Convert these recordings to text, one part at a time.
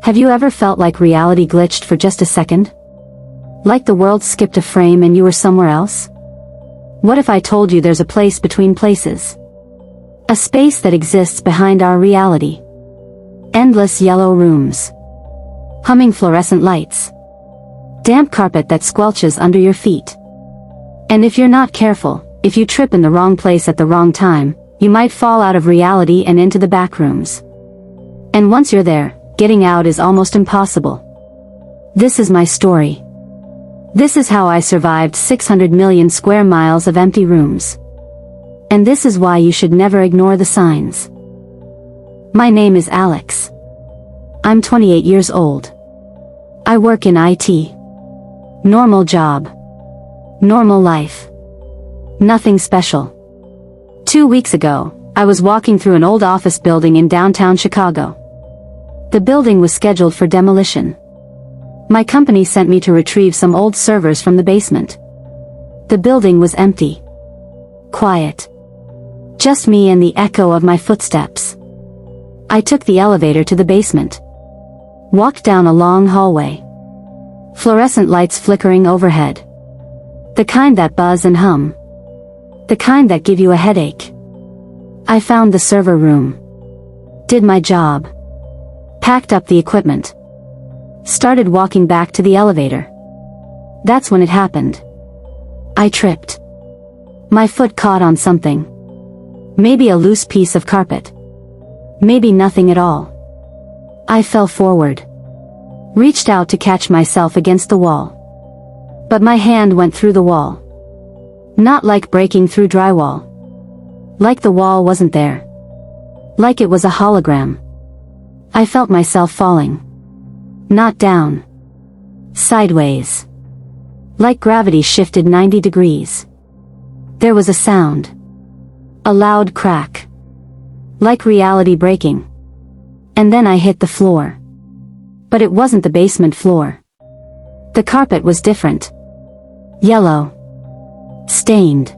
Have you ever felt like reality glitched for just a second? Like the world skipped a frame and you were somewhere else? What if I told you there's a place between places? A space that exists behind our reality. Endless yellow rooms. Humming fluorescent lights. Damp carpet that squelches under your feet. And if you're not careful, if you trip in the wrong place at the wrong time, you might fall out of reality and into the backrooms. And once you're there, getting out is almost impossible. This is my story. This is how I survived 600 million square miles of empty rooms. And this is why you should never ignore the signs. My name is Alex. I'm 28 years old. I work in IT. Normal job. Normal life. Nothing special. 2 weeks ago, I was walking through an old office building in downtown Chicago. The building was scheduled for demolition. My company sent me to retrieve some old servers from the basement. The building was empty. Quiet. Just me and the echo of my footsteps. I took the elevator to the basement. Walked down a long hallway. Fluorescent lights flickering overhead. The kind that buzz and hum. The kind that give you a headache. I found the server room. Did my job. Packed up the equipment. Started walking back to the elevator. That's when it happened. I tripped. My foot caught on something. Maybe a loose piece of carpet. Maybe nothing at all. I fell forward. Reached out to catch myself against the wall. But my hand went through the wall. Not like breaking through drywall. Like the wall wasn't there. Like it was a hologram. I felt myself falling. Not down. Sideways. Like gravity shifted 90 degrees. There was a sound. A loud crack. Like reality breaking. And then I hit the floor. But it wasn't the basement floor. The carpet was different. Yellow. Stained.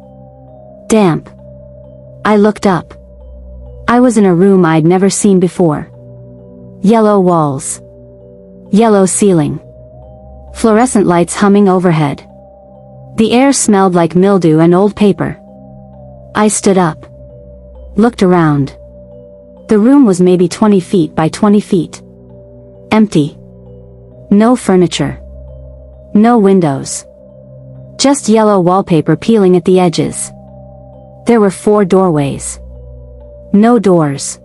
Damp. I looked up. I was in a room I'd never seen before. Yellow walls. Yellow ceiling. Fluorescent lights humming overhead. The air smelled like mildew and old paper. I stood up. Looked around. The room was maybe 20 feet by 20 feet. Empty. No furniture. No windows. Just yellow wallpaper peeling at the edges. There were 4 doorways. No doors.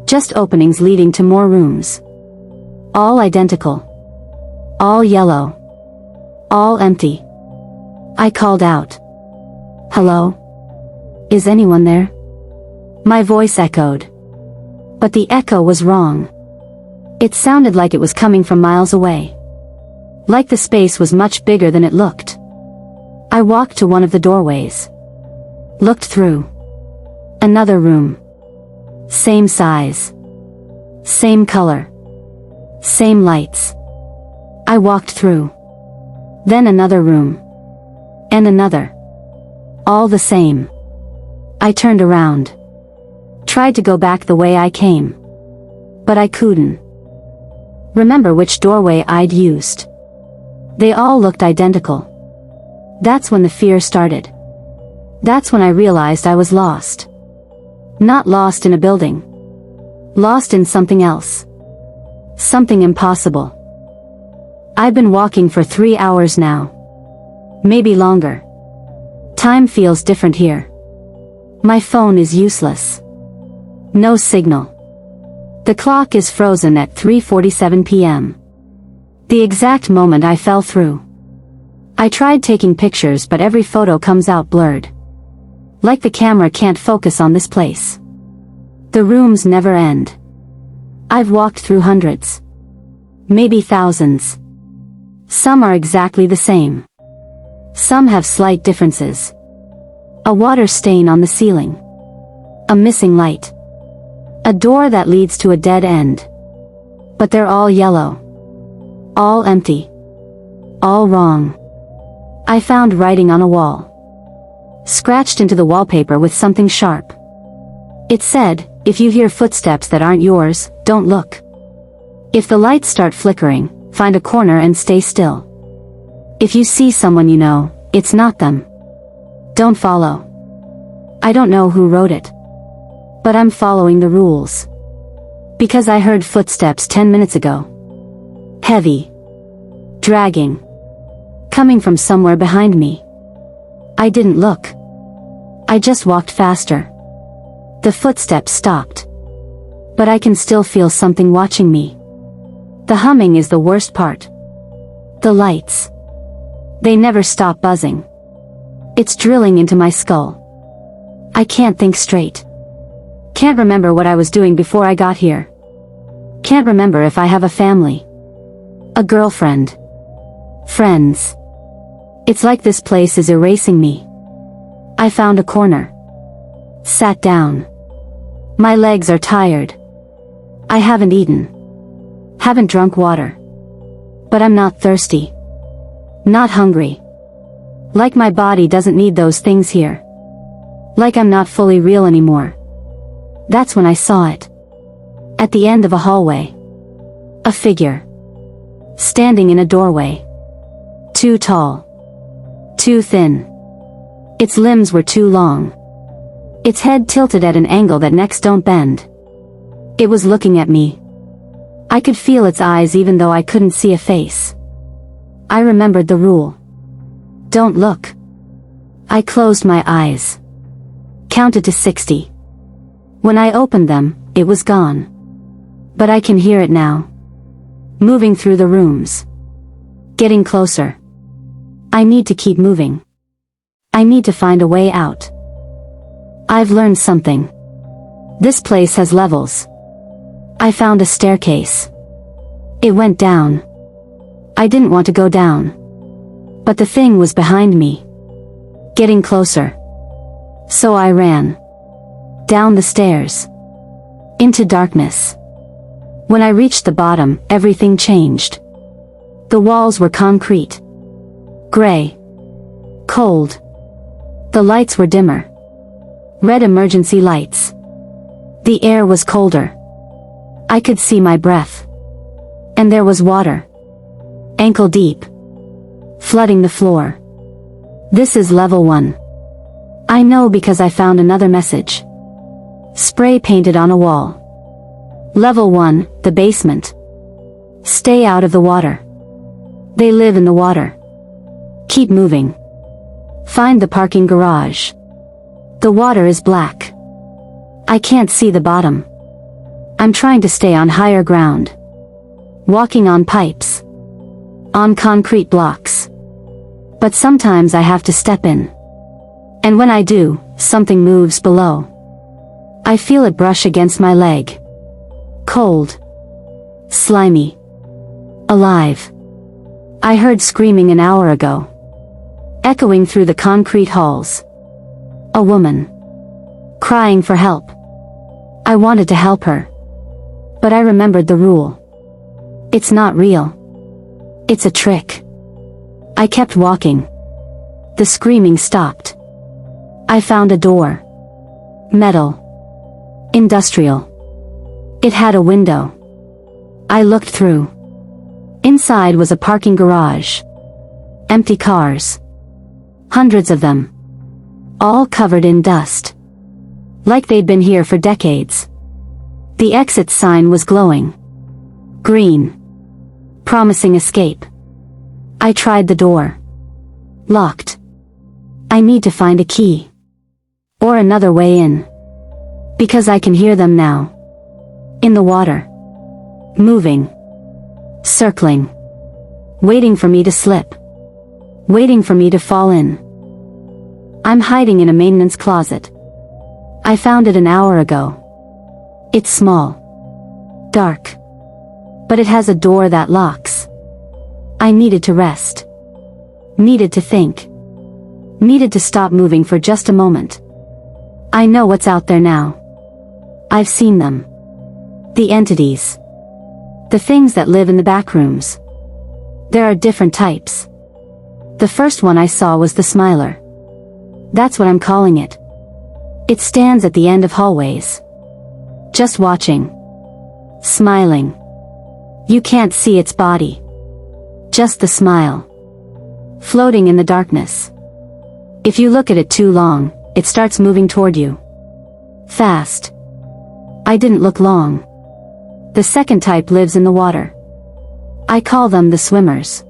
Just openings leading to more rooms. All identical. All yellow. All empty. I called out. Hello? Is anyone there? My voice echoed. But the echo was wrong. It sounded like it was coming from miles away. Like the space was much bigger than it looked. I walked to one of the doorways. Looked through. Another room. Same size. Same color. Same lights. I walked through. Then another room. And another. All the same. I turned around. Tried to go back the way I came. But I couldn't. Remember which doorway I'd used. They all looked identical. That's when the fear started. That's when I realized I was lost. Not lost in a building. Lost in something else. Something impossible. I've been walking for 3 hours now. Maybe longer. Time feels different here. My phone is useless. No signal. The clock is frozen at 3:47 p.m. The exact moment I fell through. I tried taking pictures but every photo comes out blurred. Like the camera can't focus on this place. The rooms never end. I've walked through hundreds. Maybe thousands. Some are exactly the same. Some have slight differences. A water stain on the ceiling. A missing light. A door that leads to a dead end. But they're all yellow. All empty. All wrong. I found writing on a wall. Scratched into the wallpaper with something sharp. It said, if you hear footsteps that aren't yours, don't look. If the lights start flickering, find a corner and stay still. If you see someone you know, it's not them. Don't follow. I don't know who wrote it. But I'm following the rules. Because I heard footsteps 10 minutes ago. Heavy. Dragging. Coming from somewhere behind me. I didn't look. I just walked faster. The footsteps stopped. But I can still feel something watching me. The humming is the worst part. The lights. They never stop buzzing. It's drilling into my skull. I can't think straight. Can't remember what I was doing before I got here. Can't remember if I have a family. A girlfriend. Friends. It's like this place is erasing me. I found a corner. Sat down. My legs are tired. I haven't eaten. Haven't drunk water. But I'm not thirsty. Not hungry. Like my body doesn't need those things here. Like I'm not fully real anymore. That's when I saw it. At the end of a hallway. A figure. Standing in a doorway. Too tall. Too thin. Its limbs were too long. Its head tilted at an angle that necks don't bend. It was looking at me. I could feel its eyes even though I couldn't see a face. I remembered the rule. Don't look. I closed my eyes. Counted to 60. When I opened them, it was gone. But I can hear it now. Moving through the rooms. Getting closer. I need to keep moving. I need to find a way out. I've learned something. This place has levels. I found a staircase. It went down. I didn't want to go down. But the thing was behind me. Getting closer. So I ran. Down the stairs. Into darkness. When I reached the bottom, everything changed. The walls were concrete. Gray. Cold. The lights were dimmer. Red emergency lights. The air was colder. I could see my breath. And there was water. Ankle deep. Flooding the floor. This is level 1. I know because I found another message. Spray painted on a wall. Level 1, the basement. Stay out of the water. They live in the water. Keep moving. Find the parking garage. The water is black. I can't see the bottom. I'm trying to stay on higher ground. Walking on pipes. On concrete blocks. But sometimes I have to step in. And when I do, something moves below. I feel it brush against my leg. Cold. Slimy. Alive. I heard screaming an hour ago. Echoing through the concrete halls. A woman. Crying for help. I wanted to help her. But I remembered the rule. It's not real. It's a trick. I kept walking. The screaming stopped. I found a door. Metal. Industrial. It had a window. I looked through. Inside was a parking garage. Empty cars. Hundreds of them. All covered in dust. Like they'd been here for decades. The exit sign was glowing. Green. Promising escape. I tried the door. Locked. I need to find a key. Or another way in. Because I can hear them now. In the water. Moving. Circling. Waiting for me to slip. Waiting for me to fall in. I'm hiding in a maintenance closet. I found it an hour ago. It's small. Dark. But it has a door that locks. I needed to rest. Needed to think. Needed to stop moving for just a moment. I know what's out there now. I've seen them. The entities. The things that live in the backrooms. There are different types. The first one I saw was the smiler. That's what I'm calling it. It stands at the end of hallways. Just watching. Smiling. You can't see its body. Just the smile. Floating in the darkness. If you look at it too long, it starts moving toward you. Fast. I didn't look long. The second type lives in the water. I call them the swimmers.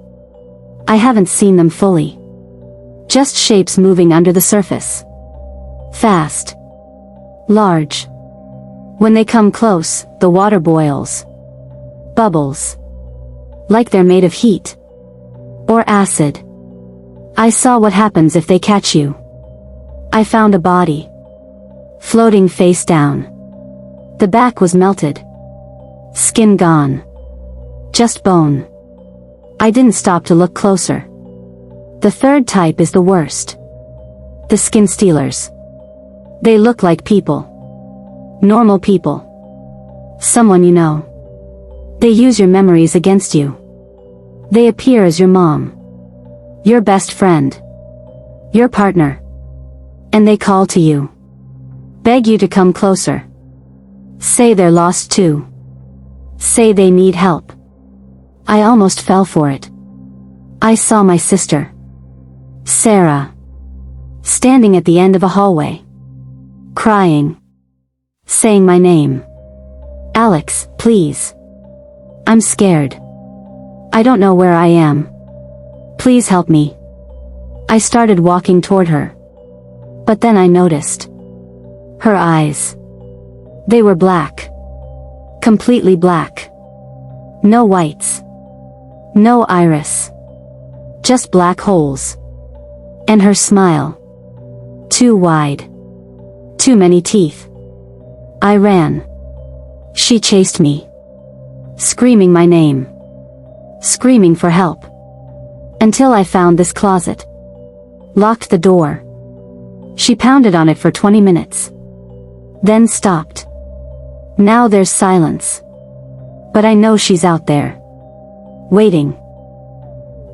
I haven't seen them fully. Just shapes moving under the surface. Fast. Large. When they come close, the water boils. Bubbles. Like they're made of heat. Or acid. I saw what happens if they catch you. I found a body. Floating face down. The back was melted. Skin gone. Just bone. I didn't stop to look closer. The third type is the worst. The skin stealers. They look like people. Normal people. Someone you know. They use your memories against you. They appear as your mom. Your best friend. Your partner. And they call to you. Beg you to come closer. Say they're lost too. Say they need help. I almost fell for it. I saw my sister. Sarah. Standing at the end of a hallway. Crying. Saying my name. Alex, please. I'm scared. I don't know where I am. Please help me. I started walking toward her. But then I noticed. Her eyes. They were black. Completely black. No whites. No iris. Just black holes. And her smile. Too wide. Too many teeth. I ran. She chased me. Screaming my name. Screaming for help. Until I found this closet. Locked the door. She pounded on it for 20 minutes. Then stopped. Now there's silence. But I know she's out there. Waiting.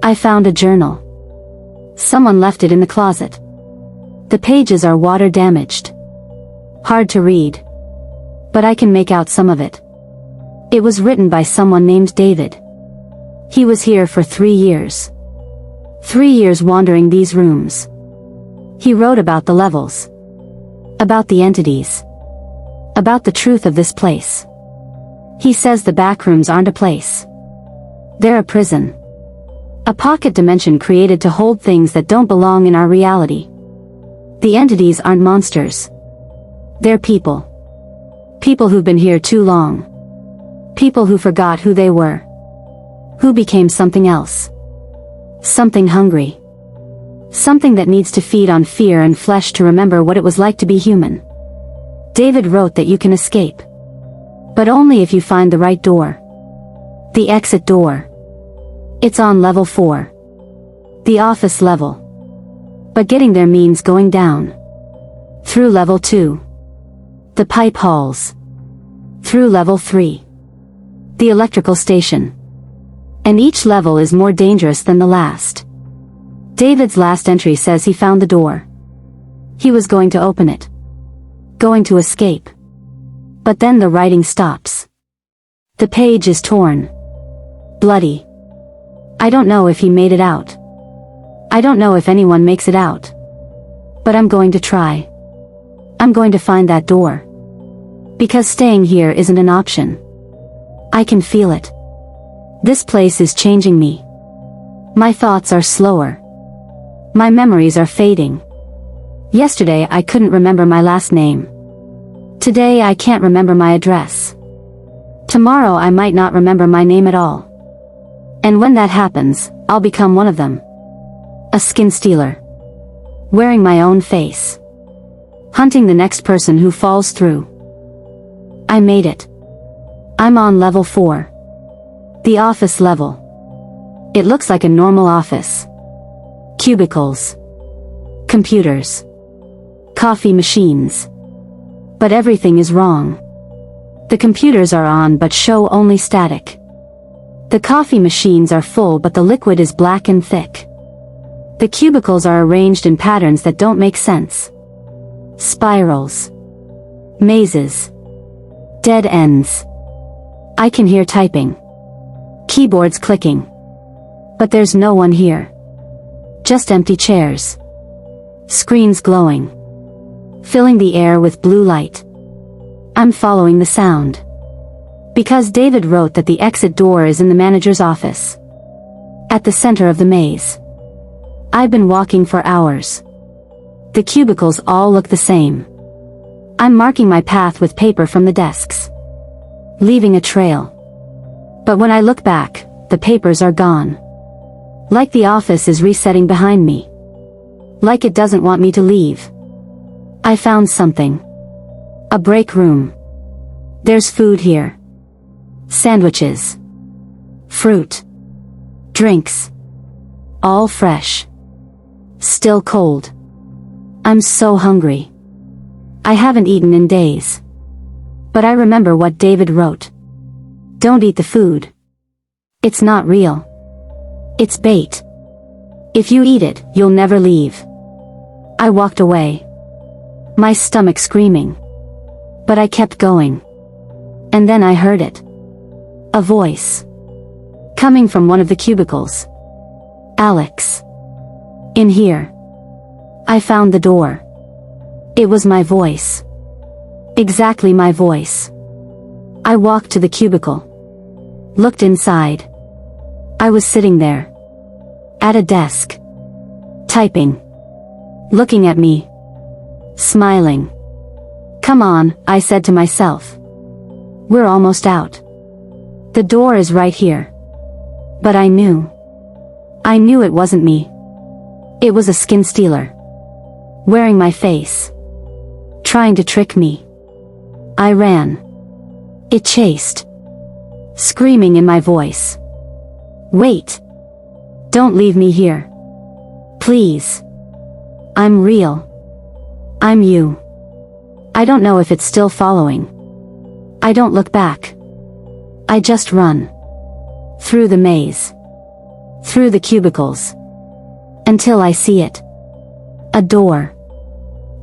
I found a journal. Someone left it in the closet. The pages are water damaged. Hard to read. But I can make out some of it. It was written by someone named David. He was here for 3 years. 3 years wandering these rooms. He wrote about the levels. About the entities. About the truth of this place. He says the backrooms aren't a place. They're a prison. A pocket dimension created to hold things that don't belong in our reality. The entities aren't monsters. They're people. People who've been here too long. People who forgot who they were. Who became something else. Something hungry. Something that needs to feed on fear and flesh to remember what it was like to be human. David wrote that you can escape. But only if you find the right door. The exit door. It's on level 4. The office level. But getting there means going down. Through level 2. The pipe halls. Through level 3. The electrical station. And each level is more dangerous than the last. David's last entry says he found the door. He was going to open it. Going to escape. But then the writing stops. The page is torn. Bloody. I don't know if he made it out. I don't know if anyone makes it out. But I'm going to try. I'm going to find that door. Because staying here isn't an option. I can feel it. This place is changing me. My thoughts are slower. My memories are fading. Yesterday I couldn't remember my last name. Today I can't remember my address. Tomorrow I might not remember my name at all. And when that happens, I'll become one of them. A skin stealer. Wearing my own face. Hunting the next person who falls through. I made it. I'm on level 4. The office level. It looks like a normal office. Cubicles. Computers. Coffee machines. But everything is wrong. The computers are on but show only static. The coffee machines are full but the liquid is black and thick. The cubicles are arranged in patterns that don't make sense. Spirals. Mazes. Dead ends. I can hear typing. Keyboards clicking. But there's no one here. Just empty chairs. Screens glowing. Filling the air with blue light. I'm following the sound. Because David wrote that the exit door is in the manager's office. At the center of the maze. I've been walking for hours. The cubicles all look the same. I'm marking my path with paper from the desks. Leaving a trail. But when I look back, the papers are gone. Like the office is resetting behind me. Like it doesn't want me to leave. I found something. A break room. There's food here. Sandwiches. Fruit. Drinks. All fresh. Still cold. I'm so hungry. I haven't eaten in days. But I remember what David wrote. Don't eat the food. It's not real. It's bait. If you eat it, you'll never leave. I walked away. My stomach screaming. But I kept going. And then I heard it. A voice. Coming from one of the cubicles. Alex. In here. I found the door. It was my voice. Exactly my voice. I walked to the cubicle. Looked inside. I was sitting there. At a desk. Typing. Looking at me. Smiling. Come on, I said to myself. We're almost out. The door is right here. But I knew. I knew it wasn't me. It was a skin stealer. Wearing my face. Trying to trick me. I ran. It chased. Screaming in my voice. Wait. Don't leave me here. Please. I'm real. I'm you. I don't know if it's still following. I don't look back. I just run. Through the maze. Through the cubicles. Until I see it. A door.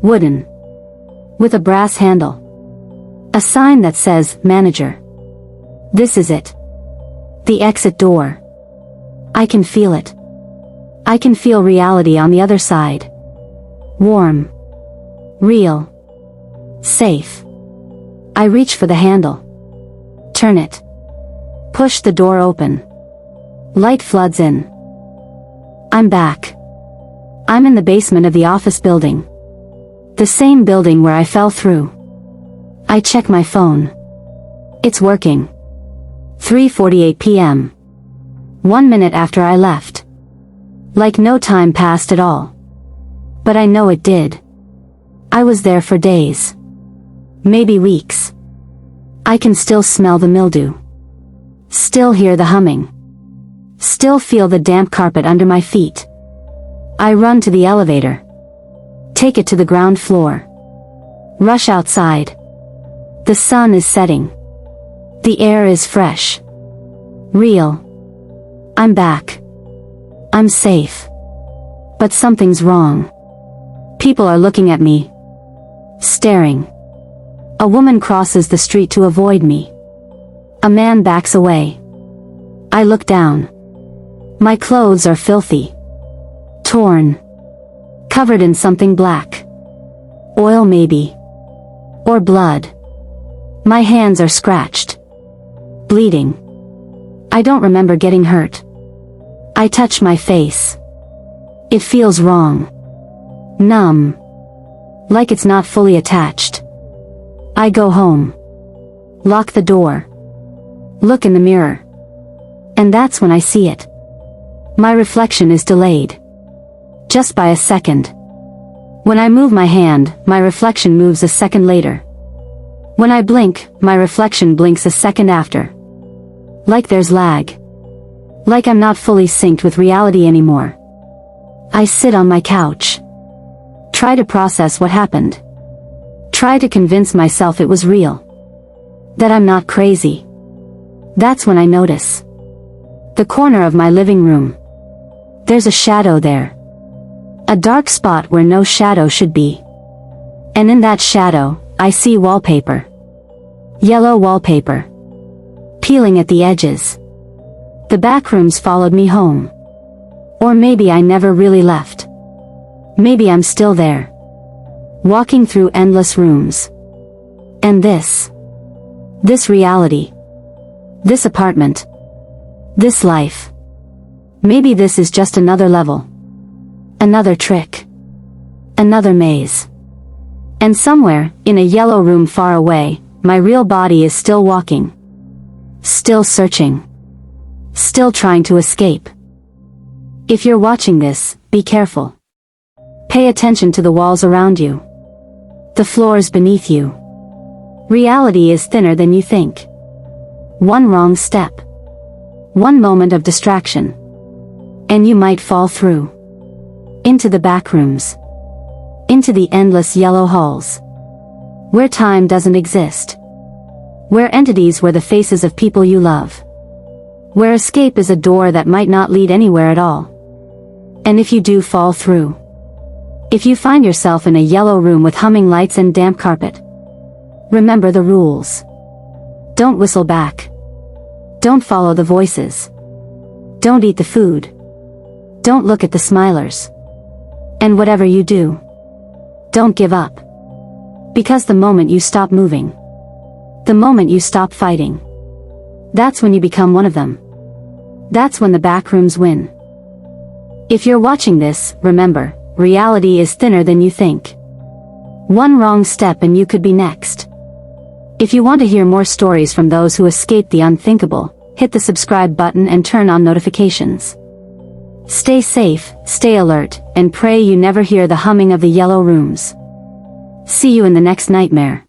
Wooden. With a brass handle. A sign that says, Manager. This is it. The exit door. I can feel it. I can feel reality on the other side. Warm. Real. Safe. I reach for the handle. Turn it. Push the door open. Light floods in. I'm back. I'm in the basement of the office building. The same building where I fell through. I check my phone. It's working. 3:48 p.m. 1 minute after I left. Like no time passed at all. But I know it did. I was there for days. Maybe weeks. I can still smell the mildew. Still hear the humming. Still feel the damp carpet under my feet. I run to the elevator. Take it to the ground floor. Rush outside. The sun is setting. The air is fresh. Real. I'm back. I'm safe. But something's wrong. People are looking at me. Staring. A woman crosses the street to avoid me. A man backs away. I look down. My clothes are filthy. Torn. Covered in something black. Oil maybe. Or blood. My hands are scratched. Bleeding. I don't remember getting hurt. I touch my face. It feels wrong. Numb. Like it's not fully attached. I go home. Lock the door. Look in the mirror. And that's when I see it. My reflection is delayed. Just by a second. When I move my hand, my reflection moves a second later. When I blink, my reflection blinks a second after. Like there's lag. Like I'm not fully synced with reality anymore. I sit on my couch. Try to process what happened. Try to convince myself it was real. That I'm not crazy. That's when I notice. The corner of my living room. There's a shadow there. A dark spot where no shadow should be. And in that shadow, I see wallpaper. Yellow wallpaper. Peeling at the edges. The backrooms followed me home. Or maybe I never really left. Maybe I'm still there, walking through endless rooms. And this reality, this apartment, this life. Maybe this is just another level, another trick, another maze. And somewhere, in a yellow room far away, my real body is still walking, still searching, still trying to escape. If you're watching this, be careful. Pay attention to the walls around you, the floors beneath you. Reality is thinner than you think. One wrong step, one moment of distraction, and you might fall through. Into the backrooms. Into the endless yellow halls. Where time doesn't exist. Where entities were the faces of people you love. Where escape is a door that might not lead anywhere at all. And if you do fall through, if you find yourself in a yellow room with humming lights and damp carpet, remember the rules. Don't whistle back. Don't follow the voices. Don't eat the food. Don't look at the smilers. And whatever you do, don't give up. Because the moment you stop moving, the moment you stop fighting, that's when you become one of them. That's when the backrooms win. If you're watching this, remember, reality is thinner than you think. One wrong step and you could be next. If you want to hear more stories from those who escaped the unthinkable, hit the subscribe button and turn on notifications. Stay safe, stay alert, and pray you never hear the humming of the yellow rooms. See you in the next nightmare.